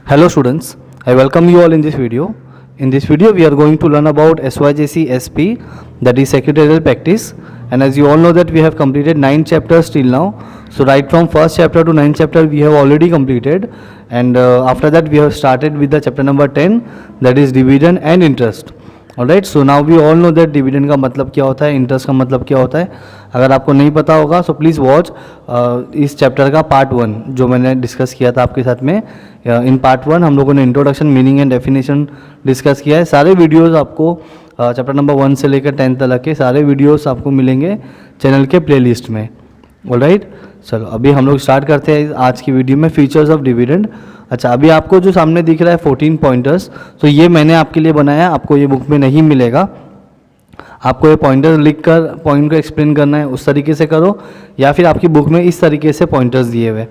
Hello students, I welcome you all in this video. In this video we are going to learn about SYJC SP, that is secretarial practice, and as you all know that we have completed 9 chapters till now. So right from first chapter to 9th chapter we have already completed, and after that we have started with the chapter number 10, that is dividend and interest. Alright, so now we all know that dividend का मतलब क्या होता है, interest का मतलब क्या होता है. अगर आपको नहीं पता होगा सो प्लीज़ वॉच इस चैप्टर का पार्ट 1 जो मैंने डिस्कस किया था आपके साथ में. इन पार्ट 1 हम लोगों ने introduction, meaning and definition discuss किया है. सारे वीडियोस आपको चैप्टर नंबर 1 से लेकर 10 तक के सारे वीडियोस आपको मिलेंगे चैनल के प्लेलिस्ट में. ऑलराइट, चलो अभी हम लोग स्टार्ट करते हैं आज की वीडियो में फीचर्स ऑफ डिविडेंड. अच्छा, अभी आपको जो सामने दिख रहा है 14 पॉइंटर्स, तो ये मैंने आपके लिए बनाया, आपको ये बुक में नहीं मिलेगा. आपको ये पॉइंटर लिख कर पॉइंट को एक्सप्लेन करना है, उस तरीके से करो, या फिर आपकी बुक में इस तरीके से पॉइंटर्स दिए हुए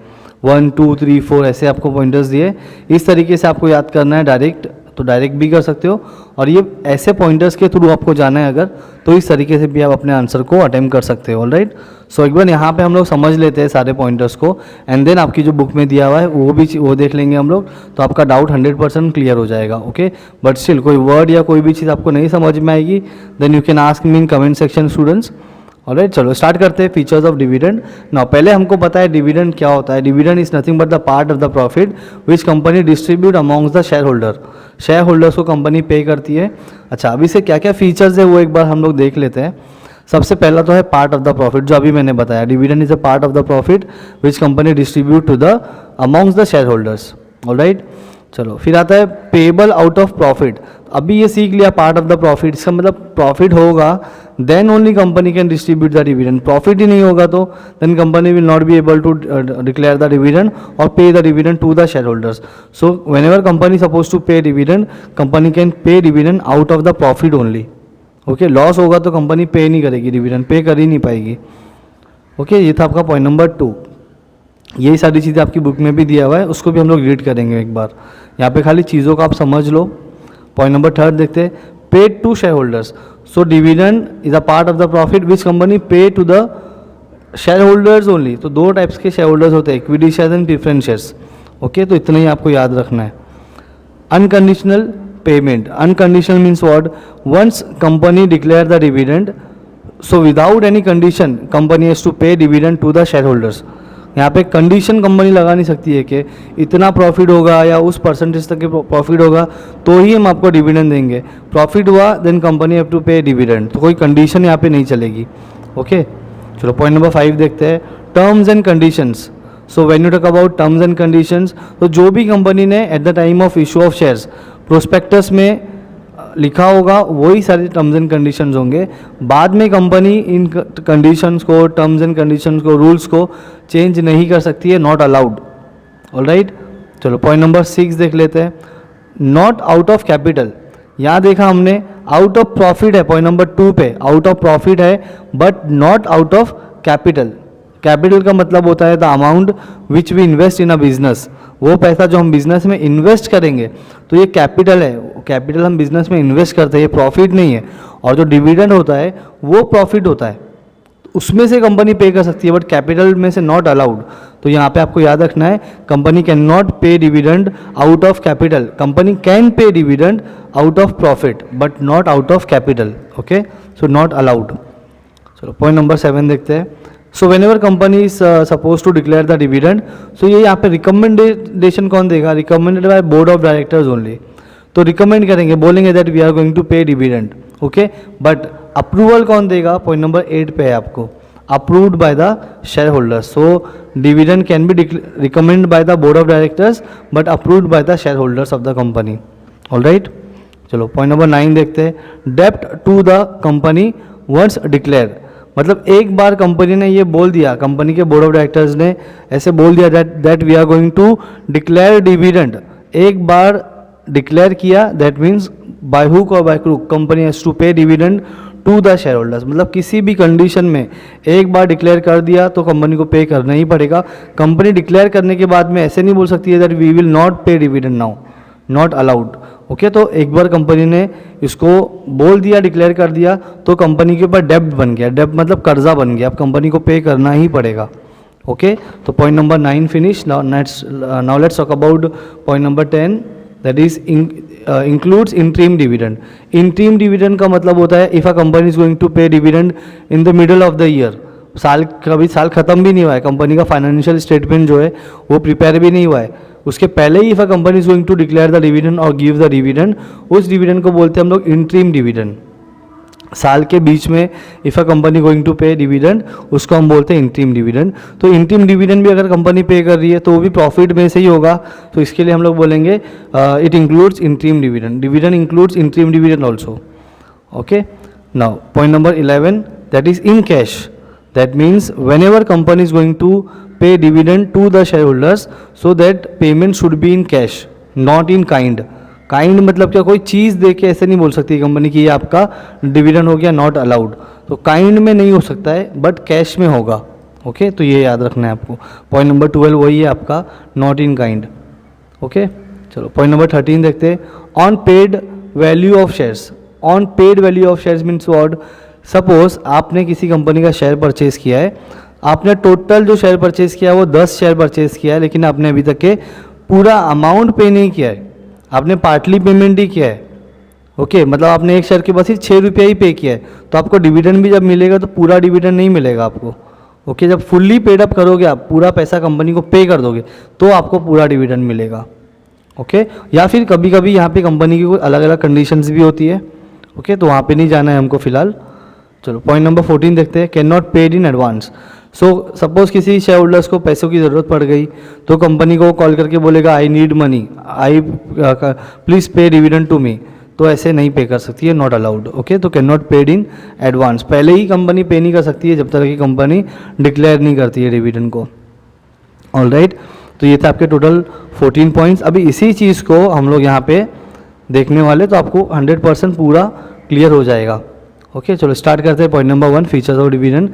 1 2 3 4 ऐसे आपको पॉइंटर्स दिए, इस तरीके से आपको याद करना है. डायरेक्ट तो डायरेक्ट भी कर सकते हो, और ये ऐसे पॉइंटर्स के थ्रू आपको जाना है अगर, तो इस तरीके से भी आप अपने आंसर को अटेम्प्ट कर सकते हो. ऑलराइट, सो एक बार यहाँ पे हम लोग समझ लेते हैं सारे पॉइंटर्स को, एंड देन आपकी जो बुक में दिया हुआ है वो देख लेंगे हम लोग, तो आपका डाउट 100% क्लियर हो जाएगा. ओके, बट स्टिल कोई वर्ड या कोई भी चीज़ आपको नहीं समझ में आएगी, then you can ask me in comment section students. Alright, चलो स्टार्ट करते हैं फीचर्स ऑफ डिविडेंड. नाउ पहले हमको पता है डिविडेंड क्या होता है. Dividend is nothing but the part of the profit which company distribute amongst the share holder. Share holders को कंपनी पे करती है. अच्छा, अभी से क्या क्या फीचर्स है वो एक बार हम लोग देख लेते हैं. सबसे पहला तो है पार्ट ऑफ द प्रॉफिट, जो अभी मैंने बताया. Dividend is a part of the profit which company distribute to the amongst the share holders. Alright, चलो फिर आता है पेबल आउट ऑफ प्रॉफिट. अभी ये सीख लिया पार्ट ऑफ द प्रॉफिट, इसका मतलब प्रॉफिट होगा then only company can distribute the dividend. Profit ही नहीं होगा तो then company will not be able to declare the dividend और pay the dividend to the share holders. So whenever company suppose to pay dividend, company can pay dividend out of the profit only. Okay, loss होगा तो company पे नहीं करेगी, dividend pay कर ही नहीं पाएगी. Okay, ये था आपका पॉइंट नंबर 2. यही सारी चीज़ें आपकी बुक में भी दिया हुआ है, उसको भी हम लोग रीड करेंगे एक बार. यहाँ पे खाली चीज़ों को आप समझ लो. पॉइंट नंबर 3 देखते हैं, paid to share holders. So dividend is a part of the profit which company pay to the share holders only. तो 2 टाइप्स के शेयर होल्डर्स होते हैं, equity shares and preference shares. Okay, तो इतना ही आपको याद रखना है. Unconditional payment. Unconditional means what? Once company declare the dividend, so without any condition company has to pay dividend to the share holders. यहाँ पे कंडीशन कंपनी लगा नहीं सकती है कि इतना प्रॉफिट होगा या उस परसेंटेज तक के प्रॉफिट होगा तो ही हम आपको डिविडेंड देंगे. प्रॉफिट हुआ than company have to pay dividend, तो कोई कंडीशन यहाँ पे नहीं चलेगी. ओके, चलो पॉइंट नंबर 5 देखते हैं, terms and conditions. So when you talk about terms and conditions, तो जो भी कंपनी ने at the time of issue of shares prospectus में लिखा होगा वही सारे टर्म्स एंड कंडीशंस होंगे. बाद में कंपनी इन कंडीशंस को, टर्म्स एंड कंडीशंस को, रूल्स को चेंज नहीं कर सकती है, नॉट अलाउड. ऑलराइट, चलो पॉइंट नंबर 6 देख लेते हैं, नॉट आउट ऑफ कैपिटल. यहाँ देखा हमने आउट ऑफ प्रॉफिट है, point number 2 pay out of profit है but not out of capital. Capital का मतलब होता है the amount which we invest in a business. वो पैसा जो हम बिजनेस में इन्वेस्ट करेंगे तो ये कैपिटल है. कैपिटल हम बिजनेस में इन्वेस्ट करते हैं, ये प्रॉफिट नहीं है. और जो डिविडेंड होता है वो प्रॉफिट होता है, उसमें से कंपनी पे कर सकती है बट कैपिटल में से नॉट अलाउड. तो यहाँ पे आपको याद रखना है, company can not pay dividend out of capital. Company can pay dividend out of profit but not out of capital. Okay, so not allowed. चलो पॉइंट नंबर 7 देखते हैं. So whenever company is suppose to declare the dividend, so ये यहाँ पे recommendation कौन देगा? Recommended by board of directors only. तो recommend करेंगे, बोलेंगे that we are going to pay dividend. Okay, but approval कौन देगा? पॉइंट नंबर 8 पे है आपको, approved by the share holders. So dividend can be recommend by the board of directors but approved by the share holders of the company. Alright, चलो point number 9 देखते हैं, डेप्ट to the company once declare. मतलब एक बार company ने ये बोल दिया, कंपनी के बोर्ड ऑफ डायरेक्टर्स ने ऐसे बोल दिया that we are going to declare dividend. एक बार डिक्लेयर किया, that means by hook or by crook company has to pay dividend to the share holders. मतलब किसी भी कंडीशन में एक बार डिक्लेयर कर दिया तो कंपनी को पे करना ही पड़ेगा. कंपनी डिक्लेयर करने के बाद में ऐसे नहीं बोल सकती है that we will not pay dividend now, not allowed. Okay, तो एक बार कंपनी ने इसको बोल दिया, डिक्लेयर कर दिया, तो कंपनी के ऊपर डेब्ट बन गया. डेब्ट मतलब कर्जा बन गया, अब कंपनी को पे करना ही पड़ेगा. Okay, तो point number 9 finish. Now let's talk about point number 10, that is includes interim dividend. Interim dividend का मतलब होता है if a company is going to pay dividend in the middle of the year, कभी साल ख़त्म भी नहीं हुआ है, कंपनी का फाइनेंशियल स्टेटमेंट जो है वो प्रिपेयर भी नहीं हुआ है, उसके पहले ही if a company is going to declare the dividend और गिव द डिविडेंड, उस डिविडेंड को बोलते हैं हम लोग इंट्रीम डिविडेंड. साल के बीच में if a company going to pay dividend, उसको हम बोलते हैं इंट्रीम डिविडेंड. तो इंट्रीम डिविडेंड भी अगर कंपनी पे कर रही है तो वो भी प्रॉफिट में से ही होगा, तो इसके लिए हम लोग बोलेंगे it includes interim dividend. Dividend includes interim dividend also. Okay, now point number 11, that is in cash. That means whenever company is going to pay dividend to the shareholders, so that payment should be in cash, not in kind. Kind मतलब क्या, कोई चीज़ दे के ऐसे नहीं बोल सकती company कि ये आपका डिविडेंड हो गया, नॉट अलाउड. तो काइंड में नहीं हो सकता है, बट कैश में होगा. ओके, तो ये याद रखना है आपको. पॉइंट नंबर 12 वही है आपका, नॉट इन काइंड. ओके, चलो पॉइंट नंबर 13 देखते हैं. On paid value of shares. On paid value of shares means what? Suppose आपने किसी कंपनी का शेयर परचेज़ किया है, आपने टोटल जो शेयर परचेज़ किया है वो 10 शेयर परचेज़ किया है, लेकिन आपने अभी तक के पूरा अमाउंट पे नहीं किया है, आपने पार्टली पेमेंट ही किया है. ओके, मतलब आपने एक शेयर के बस ही 6 रुपया ही पे किया है, तो आपको डिविडेंड भी जब मिलेगा तो पूरा डिविडेंड नहीं मिलेगा आपको. ओके, जब फुल्ली पेड अप करोगे, आप पूरा पैसा कंपनी को पे कर दोगे, तो आपको पूरा डिविडेंड मिलेगा. ओके, या फिर कभी कभी यहाँ पे कंपनी की कोई अलग अलग कंडीशंस भी होती है. ओके, तो वहाँ पे नहीं जाना है हमको फिलहाल. चलो पॉइंट नंबर 14 देखते हैं. Can not paid in advance. So suppose किसी शेयर होल्डर्स को पैसों की ज़रूरत पड़ गई, तो कंपनी को कॉल करके बोलेगा I need money, I please pay dividend to me, तो ऐसे नहीं पे कर सकती है, नॉट अलाउड. ओके, तो can not paid in advance. पहले ही कंपनी पे नहीं कर सकती है जब तक कि कंपनी डिक्लेयर नहीं करती है डिविडेंड को. ऑल राइट, तो ये था आपके टोटल 14 पॉइंट्स. अभी इसी चीज़ को हम लोग यहाँ पे देखने वाले, तो आपको 100% पूरा क्लियर हो जाएगा. ओके, चलो स्टार्ट करते हैं. Point number 1, features of dividend.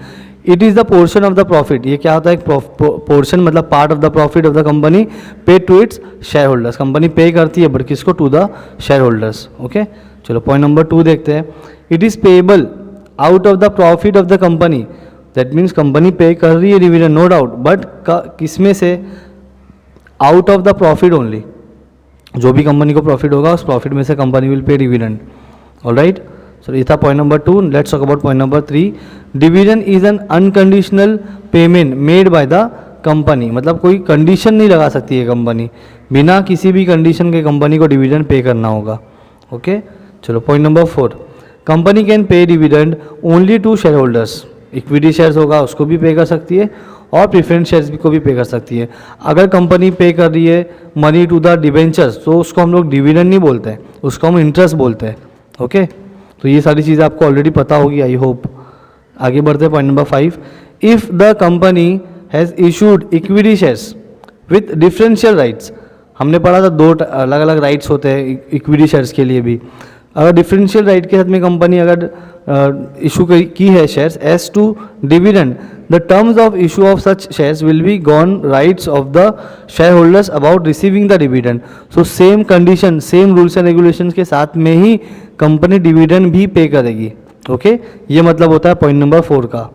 It is the portion of the profit. ये क्या होता है? पोर्शन मतलब part of the profit of the company pay to its share holders. Company pay करती है बट किसको? To the share holders. Okay, चलो point number 2 देखते हैं. It is payable out of the profit of the company. That means company pay कर रही है dividend, no doubt, but किस में से? Out of the profit only. जो भी कंपनी को प्रॉफिट होगा उस प्रॉफिट में से company will pay dividend. All right, so ये था point number 2. Let's talk about point number 3. Dividend is an unconditional payment made by the company. मतलब कोई कंडीशन नहीं लगा सकती है कंपनी, बिना किसी भी कंडीशन के कंपनी को डिविडेंड पे करना होगा. ओके, चलो point number 4. Company can pay dividend only to share holders. Equity shares होगा उसको भी पे कर सकती है और प्रेफरेंस शेयर्स को भी पे कर सकती है. अगर कंपनी पे कर रही है मनी टू द डिबेंचर्स, तो उसको हम लोग डिविडेंड नहीं बोलते हैं, उसको हम इंटरेस्ट बोलते हैं. ओके, तो ये सारी चीज़ें आपको ऑलरेडी पता होगी, आई होप. आगे बढ़ते हैं. Point number 5. If the company has issued equity shares with differential rights. हमने पढ़ा था 2 अलग अलग राइट्स होते हैं इक्विटी शेयर्स के लिए भी. अगर डिफरेंशियल राइट के साथ में कंपनी अगर इशू की है shares as to dividend, the terms of issue of such shares will be gone rights of the share holders about receiving the dividend. So same condition, same rules and regulations के साथ में ही company dividend भी पे करेगी. Okay, ये मतलब होता है पॉइंट नंबर 4 का.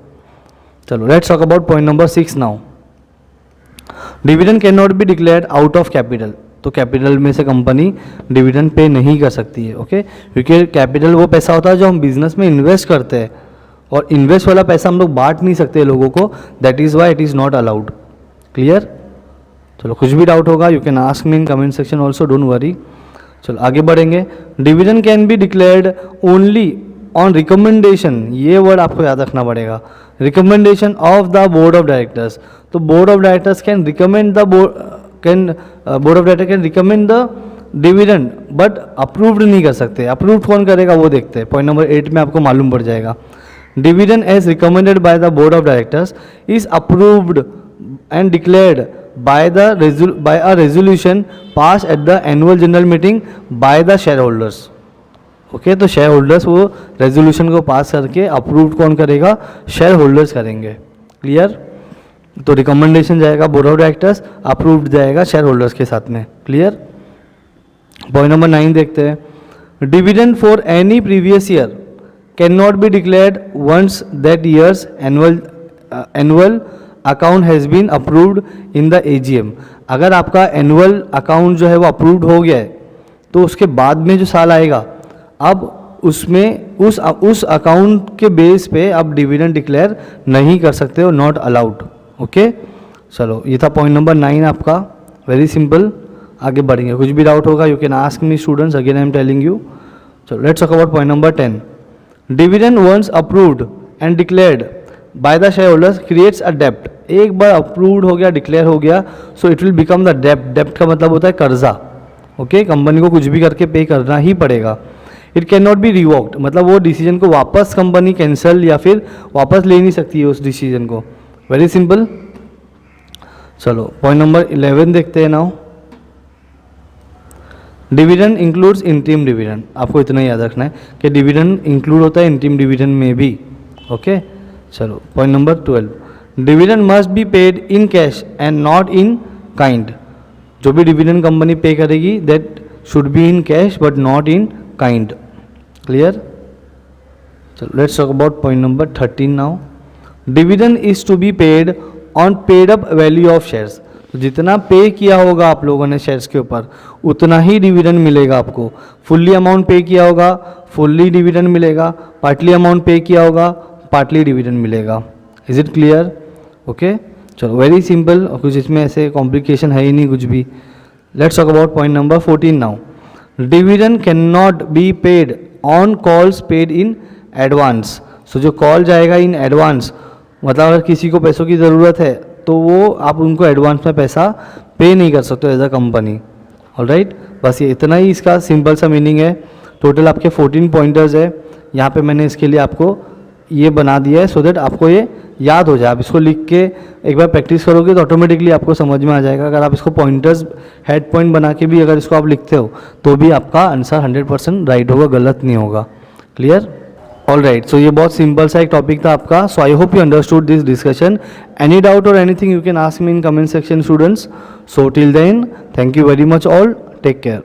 चलो let's talk about point number 6 now. Dividend can not be declared out of capital. तो कैपिटल में से कंपनी डिविडेंड पे नहीं कर सकती है. ओके, क्योंकि कैपिटल वो पैसा होता है जो हम बिजनेस में इन्वेस्ट करते हैं, और इन्वेस्ट वाला पैसा हम लोग बांट नहीं सकते लोगों को. That is why it is not allowed. Clear? चलो कुछ भी डाउट होगा you can ask me in comment section also, don't worry. चलो आगे बढ़ेंगे. Dividend can be declared only on recommendation. ये वर्ड आपको याद रखना पड़ेगा, recommendation of the board of directors. तो board of directors can recommend the board of director can recommend the dividend, but approved नहीं कर सकते. अप्रूव्ड कौन करेगा वो देखते हैं. पॉइंट नंबर 8 में आपको मालूम पड़ जाएगा. Dividend as recommended by the board of directors is approved and declared by a resolution passed at the annual general meeting by the shareholders. Okay, तो शेयर होल्डर्स वो रेजोल्यूशन को पास करके approve कौन करेगा? शेयर होल्डर्स करेंगे. Clear? तो recommendation जाएगा board of directors, approved जाएगा शेयर होल्डर्स के साथ में. क्लियर? पॉइंट नंबर 9 देखते हैं. Dividend for any previous year can not be declared once that year's annual account has been approved in the AGM। अगर आपका एनुअल अकाउंट जो है वो अप्रूव्ड हो गया है तो उसके बाद में जो साल आएगा, अब उसमें उस अकाउंट के बेस पे आप डिविडेंड डिक्लेयर नहीं कर सकते हो, नॉट अलाउड। ओके, चलो ये था पॉइंट नंबर 9 आपका, वेरी सिंपल। आगे बढ़ेंगे, कुछ भी डाउट होगा you can ask me students, again I am telling you. चलो let's talk about point number 10। Dividend once approved and declared by the share holders creates a डेप्ट। एक बार अप्रूव्ड हो गया, डिक्लेयर हो गया, so it will become the डेप्ट। डेप्ट का मतलब होता है कर्जा। ओके, कंपनी को कुछ भी करके पे करना ही पड़ेगा। It can not B revoked, मतलब वो डिसीजन को वापस कंपनी कैंसिल या फिर वापस ले नहीं सकती है उस डिसीजन को। Very simple. चलो पॉइंट नंबर 11 देखते हैं now. Dividend includes interim dividend. आपको इतना याद रखना है कि डिविडेंड इंक्लूड होता है इंटीम डिविडेंड में भी। ओके, चलो point number 12। Dividend must be paid in cash and not in kind. जो भी डिविडेंड कंपनी पे करेगी that should be in cash but not in kind. Clear? चलो let's talk about point number 13 now. Dividend is to be paid on paid up value of shares. तो जितना पे किया होगा आप लोगों ने शेयर्स के ऊपर उतना ही डिविडेंड मिलेगा आपको। फुल्ली अमाउंट पे किया होगा, फुल्ली डिविडेंड मिलेगा। पार्टली अमाउंट पे किया होगा, पार्टली डिविडेंड मिलेगा। Is it clear? ओके, चलो वेरी सिंपल, और कुछ इसमें ऐसे कॉम्प्लिकेशन है ही नहीं कुछ भी। Let's talk about point number 14 now. Dividend can not be paid on calls paid in advance. So जो कॉल जाएगा इन एडवांस, मतलब अगर किसी को पैसों की ज़रूरत है तो वो आप उनको एडवांस में पैसा पे नहीं कर सकते एज अ कंपनी। ऑलराइट, बस ये इतना ही इसका सिंपल सा मीनिंग है। टोटल आपके 14 पॉइंटर्स है। यहाँ पे मैंने इसके लिए आपको ये बना दिया है सो दैट आपको ये याद हो जाए। आप इसको लिख के एक बार प्रैक्टिस करोगे तो ऑटोमेटिकली आपको समझ में आ जाएगा। अगर आप इसको पॉइंटर्स हेड पॉइंट बना के भी अगर इसको आप लिखते हो तो भी आपका आंसर 100% राइट होगा, गलत नहीं होगा। क्लियर? ऑल राइट, सो ये बहुत सिंपल सा एक टॉपिक था आपका। So I hope you understood this discussion. Any doubt or anything you can ask me in comment section students. So till then, thank you very much all, take care.